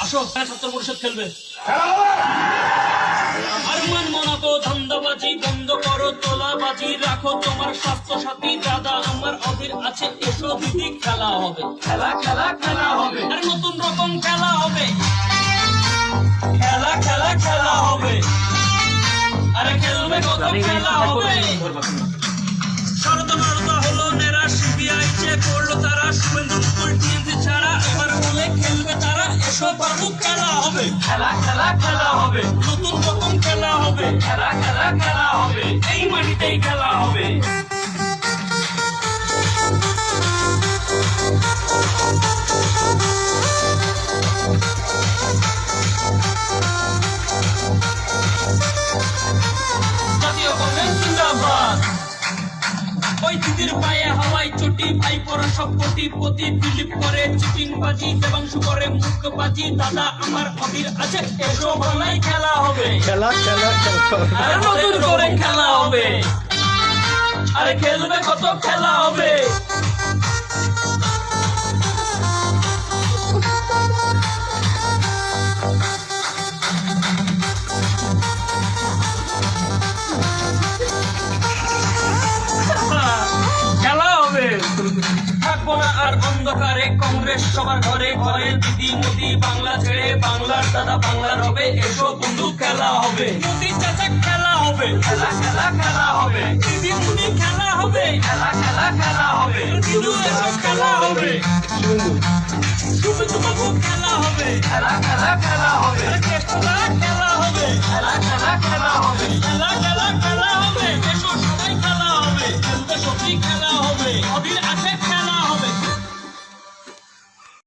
আসো ছাত্র পরিষদ খেলবে। আরমান মোনাকো ধান্দাবাজি বন্ধ করো, তোলাবাজি রাখো তোমার স্বাস্থ্য সাথী। দাদা আমার অধীর আছে, এসো দিদি খেলা হবে। খেলা খেলা খেলা হবে, আর নতুন রকম খেলা হবে। খেলা খেলা খেলা হবে, আরে খেলবে কত খেলা হবে। শরদা মারদা হলো নেরা, সিবিআই চেক করলো তারা, শুভেন্দু মুকুল টিএমসি ছাড়া এবার বলে খেলবে তারা। এসো বাবু খেলা হবে। খেলা খেলা খেলা হবে, নতুন রকম খেলা হবে। খেলা খেলা খেলা হবে, এই মাটিতেই খেলা হবে। জাতীয় কংগ্রেস জিন্দাবাদ। ওই দিদির পায়ে হাওয়াই চটি, ভাই পড়া সব কোটিপতি। দিলীপ করে চিটিংবাজি, দেবাংশু করে মুখবাজি। দাদা আমার অধীর আছে, এসো বাংলায় খেলা হবে। খেলা খেলা খেলা আর নতুন করে খেলা হবে, আরে খেলবে কত খেলা হবে। খেলা হবে, থাকবো না আর অন্ধকারে। কংগ্রেস সবার ঘরে ঘরে, দিদি মোদি বাংলা ছেড়ে বাংলার দাদা বাংলার হবে। এসো বন্ধু খেলা হবে, মোদি চাচা খেলা হবে। খেলা খেলা খেলা হবে, দিদি মোদি খেলা হবে। খেলা খেলা খেলা হবে, দিদু এসো খেলা হবে। শুভেন্দু বাবু খেলা হবে। খেলা খেলা খেলা হবে, কেষ্টদা খেলা হবে। খেলা খেলা খেলা হবে, খেলা খেলা খেলা হবে। এসো সবাই খেলা হবে, খেলবে সত্যি খেলা হবে। অধীর